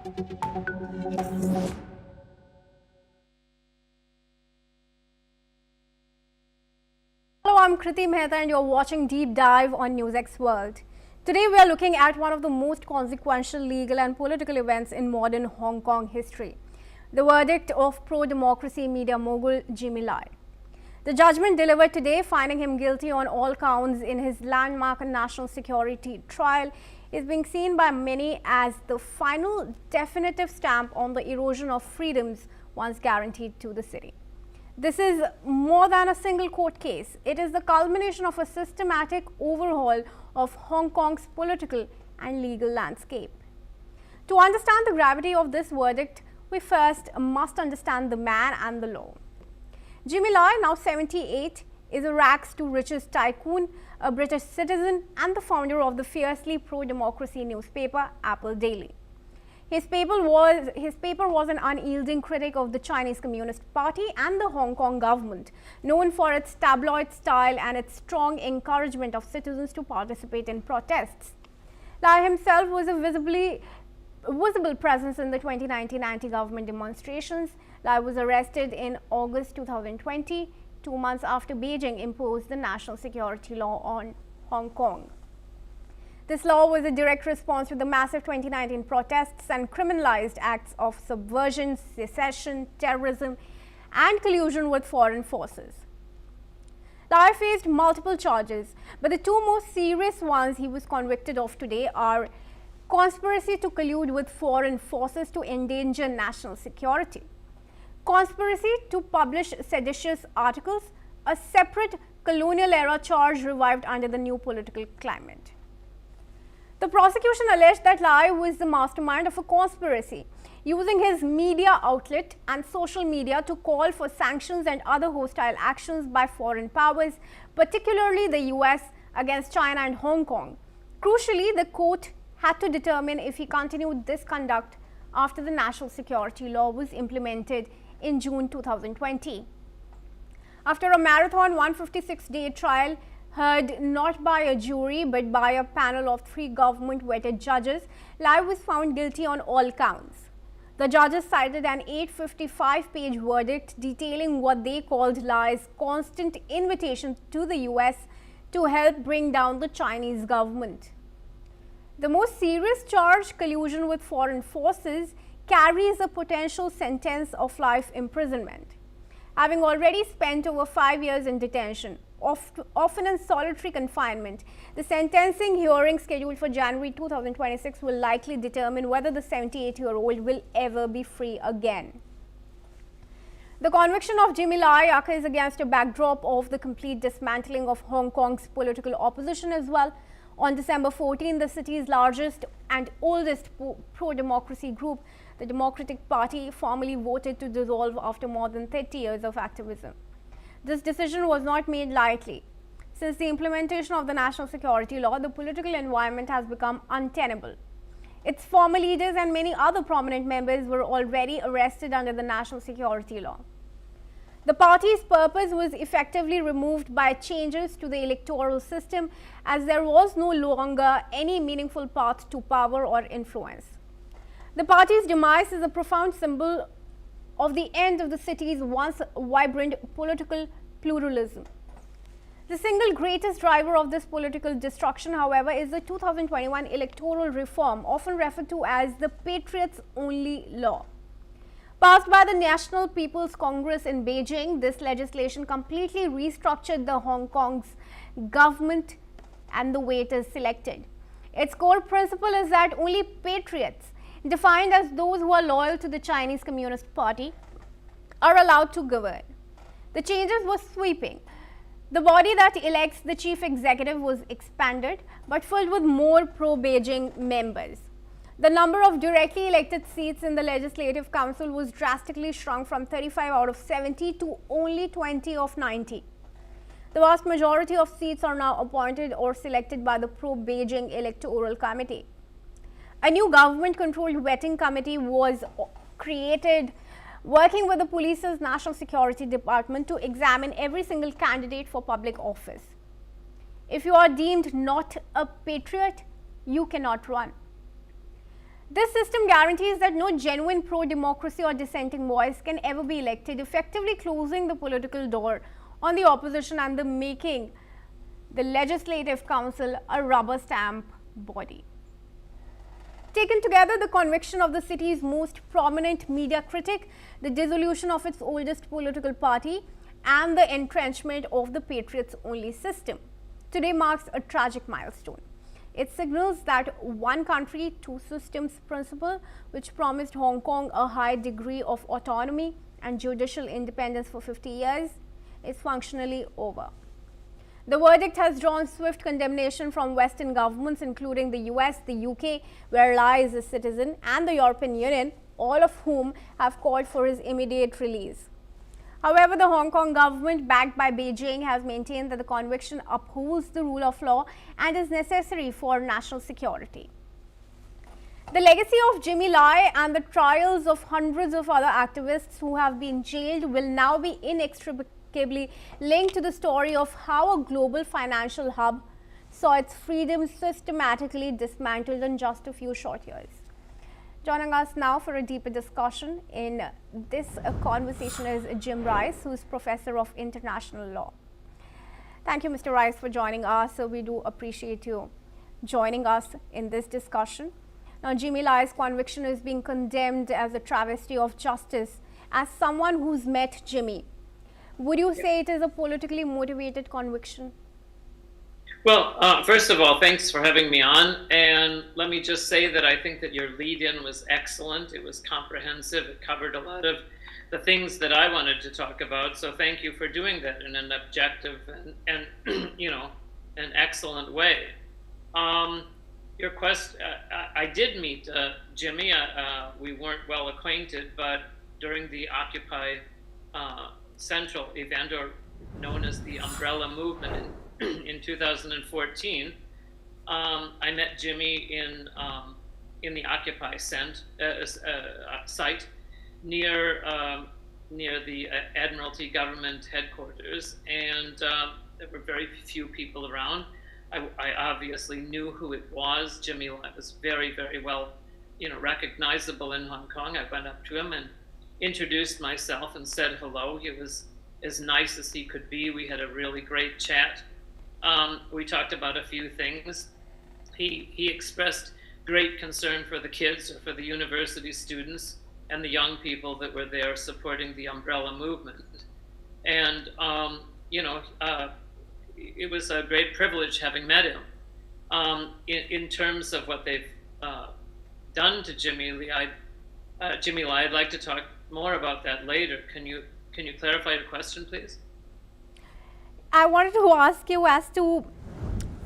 Hello, I'm Kriti Mehta and you're watching Deep Dive on NewsX World. Today we are looking at one of the most consequential legal and political events in modern Hong Kong history, the verdict of pro-democracy media mogul Jimmy Lai. The judgment delivered today, finding him guilty on all counts in his landmark national security trial, is being seen by many as the final definitive stamp on the erosion of freedoms once guaranteed to the city. This is more than a single court case. It is the culmination of a systematic overhaul of Hong Kong's political and legal landscape. To understand the gravity of this verdict, we first must understand the man and the law. Jimmy Lai, now 78, is a rags to riches tycoon, a British citizen and the founder of the fiercely pro-democracy newspaper Apple Daily. His paper was an unyielding critic of the Chinese Communist Party and the Hong Kong government, known for its tabloid style and its strong encouragement of citizens to participate in protests. Lai himself was a visible presence in the 2019 anti-government demonstrations. Lai was arrested in August 2020, 2 months after Beijing imposed the national security law on Hong Kong. This law was a direct response to the massive 2019 protests and criminalized acts of subversion, secession, terrorism, and collusion with foreign forces. Lai faced multiple charges, but the two most serious ones he was convicted of today are conspiracy to collude with foreign forces to endanger national security, conspiracy to publish seditious articles, a separate colonial-era charge revived under the new political climate. The prosecution alleged that Lai was the mastermind of a conspiracy, using his media outlet and social media to call for sanctions and other hostile actions by foreign powers, particularly the US, against China and Hong Kong. Crucially, the court had to determine if he continued this conduct after the national security law was implemented in June 2020. After a marathon 156-day trial, heard not by a jury but by a panel of 3 government-vetted judges, Lai was found guilty on all counts. The judges cited an 855-page verdict detailing what they called Lai's constant invitation to the US to help bring down the Chinese government. The most serious charge, collusion with foreign forces, carries a potential sentence of life imprisonment. Having already spent over 5 years in detention, often in solitary confinement, the sentencing hearing scheduled for January 2026 will likely determine whether the 78-year-old will ever be free again. The conviction of Jimmy Lai occurs against a backdrop of the complete dismantling of Hong Kong's political opposition as well. On December 14, the city's largest and oldest pro-democracy group, the Democratic Party, formally voted to dissolve after more than 30 years of activism. This decision was not made lightly. Since the implementation of the national security law, the political environment has become untenable. Its former leaders and many other prominent members were already arrested under the national security law. The party's purpose was effectively removed by changes to the electoral system, as there was no longer any meaningful path to power or influence. The party's demise is a profound symbol of the end of the city's once vibrant political pluralism. The single greatest driver of this political destruction, however, is the 2021 electoral reform, often referred to as the Patriots Only Law. Passed by the National People's Congress in Beijing, this legislation completely restructured the Hong Kong's government and the way it is selected. Its core principle is that only patriots, defined as those who are loyal to the Chinese Communist Party, are allowed to govern. The changes were sweeping. The body that elects the chief executive was expanded, but filled with more pro-Beijing members. The number of directly elected seats in the Legislative Council was drastically shrunk from 35 out of 70 to only 20 of 90. The vast majority of seats are now appointed or selected by the pro-Beijing Electoral Committee. A new government-controlled vetting committee was created, working with the police's National Security Department to examine every single candidate for public office. If you are deemed not a patriot, you cannot run. This system guarantees that no genuine pro-democracy or dissenting voice can ever be elected, effectively closing the political door on the opposition and making the Legislative Council a rubber stamp body. Taken together, the conviction of the city's most prominent media critic, the dissolution of its oldest political party, and the entrenchment of the patriots-only system, today marks a tragic milestone. It signals that one country, two systems principle, which promised Hong Kong a high degree of autonomy and judicial independence for 50 years, is functionally over. The verdict has drawn swift condemnation from Western governments, including the US, the UK, where Lai is a citizen, and the European Union, all of whom have called for his immediate release. However, the Hong Kong government, backed by Beijing, has maintained that the conviction upholds the rule of law and is necessary for national security. The legacy of Jimmy Lai and the trials of hundreds of other activists who have been jailed will now be inextricably linked to the story of how a global financial hub saw its freedom systematically dismantled in just a few short years. Joining us now for a deeper discussion in this conversation is Jim Rice, who is Professor of International Law. Thank you, Mr. Rice, for joining us. We do appreciate you joining us in this discussion. Now, Jimmy Lai's conviction is being condemned as a travesty of justice. As someone who's met Jimmy, would you say it is a politically motivated conviction? Well, first of all, thanks for having me on. And let me just say that I think that your lead-in was excellent. It was comprehensive. It covered a lot of the things that I wanted to talk about. So thank you for doing that in an objective and you know, an excellent way. Your question, I did meet Jimmy. We weren't well acquainted, but during the Occupy Central event, or known as the Umbrella Movement in 2014, I met Jimmy in the Occupy site near the Admiralty government headquarters, and there were very few people around. I obviously knew who it was. Jimmy Lai was very, very well, recognizable in Hong Kong. I went up to him and introduced myself and said hello. He was as nice as he could be. We had a really great chat. We talked about a few things. He expressed great concern for the kids, or for the university students and the young people that were there supporting the Umbrella Movement. And, it was a great privilege having met him. In terms of what they've done to Jimmy Lai, I'd like to talk more about that later. Can you clarify the question, please? I wanted to ask you as to,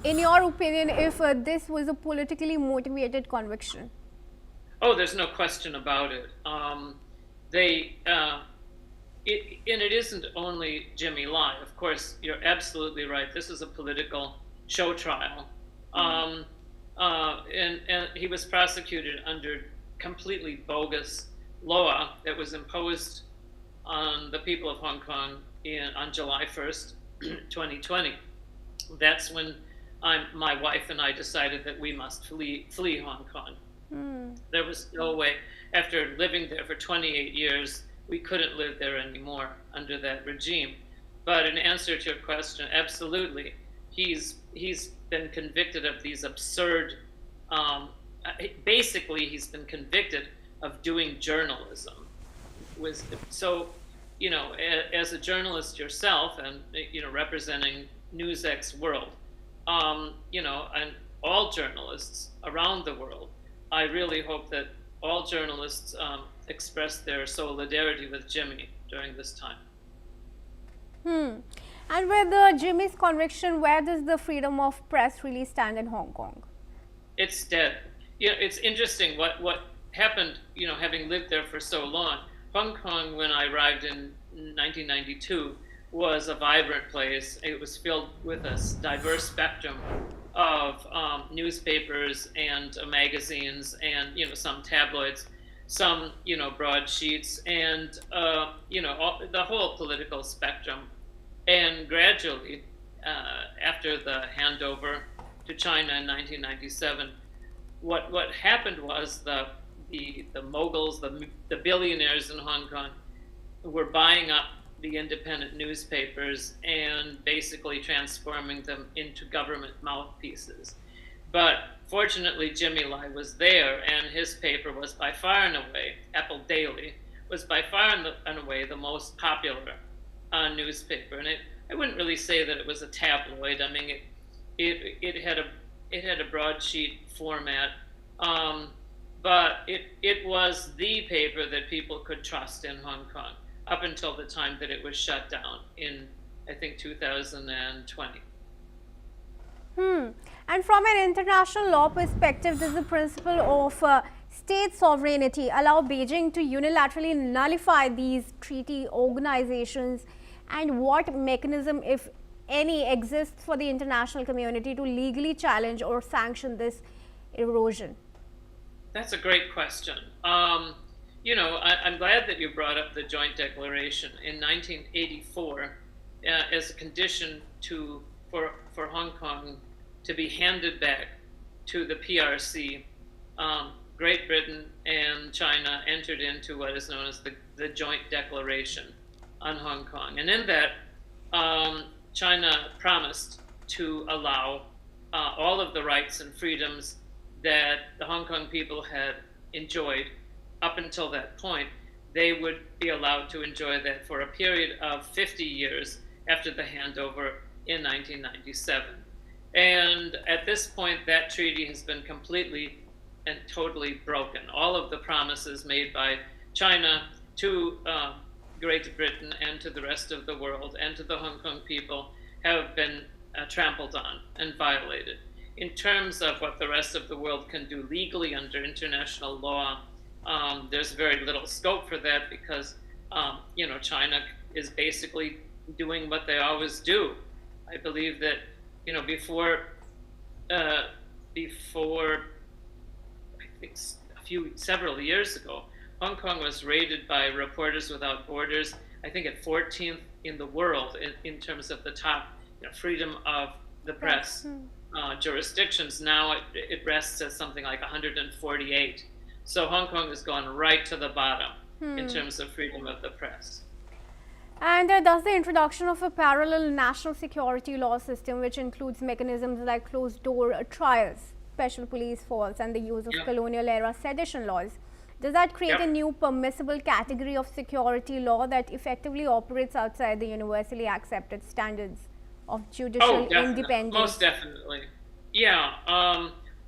in your opinion, if this was a politically motivated conviction. Oh, there's no question about it. It isn't only Jimmy Lai. Of course, you're absolutely right. This is a political show trial. And he was prosecuted under completely bogus law that was imposed on the people of Hong Kong on July 1st, 2020. That's when my wife and I decided that we must flee Hong Kong. There was no way. After living there for 28 years, we couldn't live there anymore under that regime. But in answer to your question, absolutely, he's been convicted of these absurd. Basically, he's been convicted of doing journalism. So, as a journalist yourself, and representing NewsX World, and all journalists around the world, I really hope that all journalists express their solidarity with Jimmy during this time. And with Jimmy's conviction, where does the freedom of press really stand in Hong Kong? It's dead. It's interesting what happened, having lived there for so long. Hong Kong, when I arrived in 1992, was a vibrant place. It was filled with a diverse spectrum of newspapers and magazines, and some tabloids, some broadsheets, and the whole political spectrum. And gradually, after the handover to China in 1997, what happened was the moguls, the billionaires in Hong Kong, were buying up the independent newspapers and basically transforming them into government mouthpieces. But fortunately, Jimmy Lai was there, and his paper was by far and away, Apple Daily, was by far and away the most popular newspaper. And I wouldn't really say that it was a tabloid. I mean, it had a broadsheet format, but it was the paper that people could trust in Hong Kong up until the time that it was shut down in, I think, 2020. And from an international law perspective, does the principle of state sovereignty allow Beijing to unilaterally nullify these treaty organizations? And what mechanism, if any, exists for the international community to legally challenge or sanction this erosion? That's a great question. I'm glad that you brought up the joint declaration in 1984 as a condition for Hong Kong to be handed back to the PRC. Great Britain and China entered into what is known as the Joint Declaration on Hong Kong. And in that, China promised to allow all of the rights and freedoms that the Hong Kong people had enjoyed up until that point. They would be allowed to enjoy that for a period of 50 years after the handover in 1997. And at this point, that treaty has been completely and totally broken. All of the promises made by China to Great Britain and to the rest of the world and to the Hong Kong people have been trampled on and violated. In terms of what the rest of the world can do legally under international law, there's very little scope for that because, China is basically doing what they always do. I believe that, before I think several years ago, Hong Kong was rated by Reporters Without Borders, I think at 14th in the world in terms of the top freedom of the press jurisdictions. Now it rests at something like 148. So Hong Kong has gone right to the bottom in terms of freedom of the press. And does the introduction of a parallel national security law system, which includes mechanisms like closed-door trials, special police force, and the use of colonial-era sedition laws, does that create a new permissible category of security law that effectively operates outside the universally accepted standards of judicial independence? Most definitely. Yeah.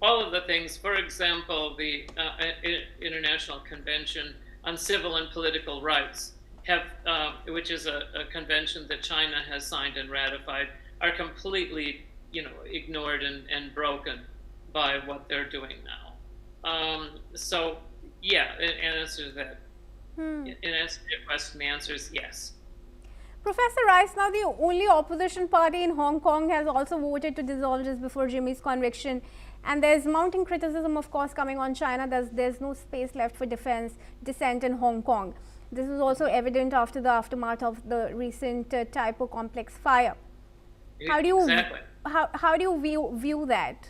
All of the things, for example, the International Convention on Civil and Political Rights, which is a convention that China has signed and ratified, are completely, ignored and broken by what they're doing now. So, yeah, in answer to that, in answer to your question, the answer is yes. Professor Rice, now the only opposition party in Hong Kong has also voted to dissolve just before Jimmy's conviction. And there's mounting criticism, of course, coming on China that there's no space left for dissent in Hong Kong. This is also evident after the aftermath of the recent Typo complex fire. How do you view that?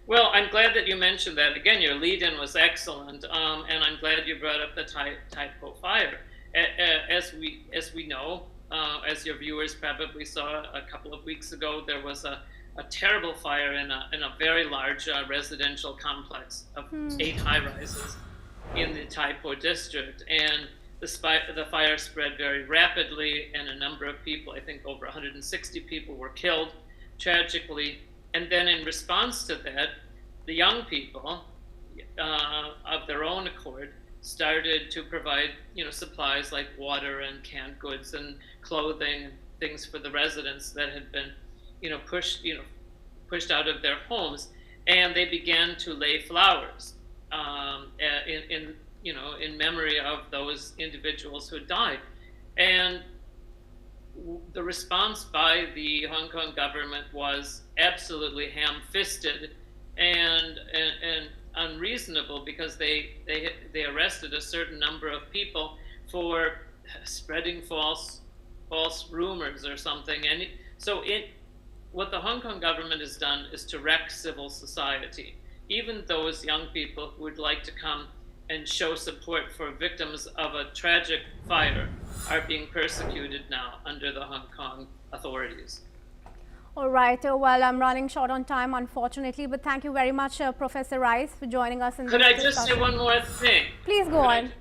Well, I'm glad that you mentioned that. Again, your lead-in was excellent, and I'm glad you brought up the Typo fire. As we know, as your viewers probably saw a couple of weeks ago, there was a terrible fire in a very large residential complex of 8 high-rises in the Typo district, and the fire spread very rapidly, and a number of people, I think over 160 people, were killed tragically. And then in response to that, the young people, of their own accord, started to provide, supplies like water and canned goods and clothing and things for the residents that had been, pushed out of their homes, and they began to lay flowers in memory of those individuals who died. And the response by the Hong Kong government was absolutely ham-fisted and unreasonable, because they arrested a certain number of people for spreading false rumors or something. And what the Hong Kong government has done is to wreck civil society. even those young people who would like to come and show support for victims of a tragic fire are being persecuted now under the Hong Kong authorities. All right. Well, I'm running short on time, unfortunately, but thank you very much, Professor Rice, for joining us in Could this I just discussion. say one more thing? Please go on.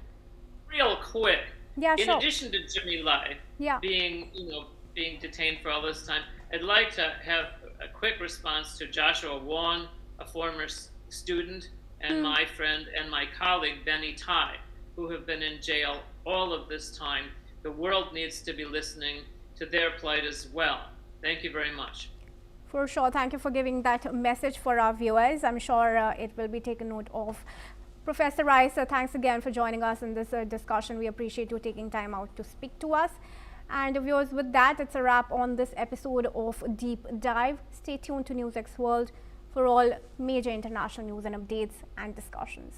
Real quick. Yeah, In sure. addition to Jimmy Lai being detained for all this time, I'd like to have a quick response to Joshua Wong, a former student, and my friend and my colleague Benny Tai, who have been in jail all of this time. The world needs to be listening to their plight as well. Thank you very much. For sure. Thank you for giving that message for our viewers. I'm sure it will be taken note of. Professor Rice, thanks again for joining us in this discussion. We appreciate you taking time out to speak to us. And viewers, with that, it's a wrap on this episode of Deep Dive. Stay tuned to NewsX World for all major international news and updates and discussions.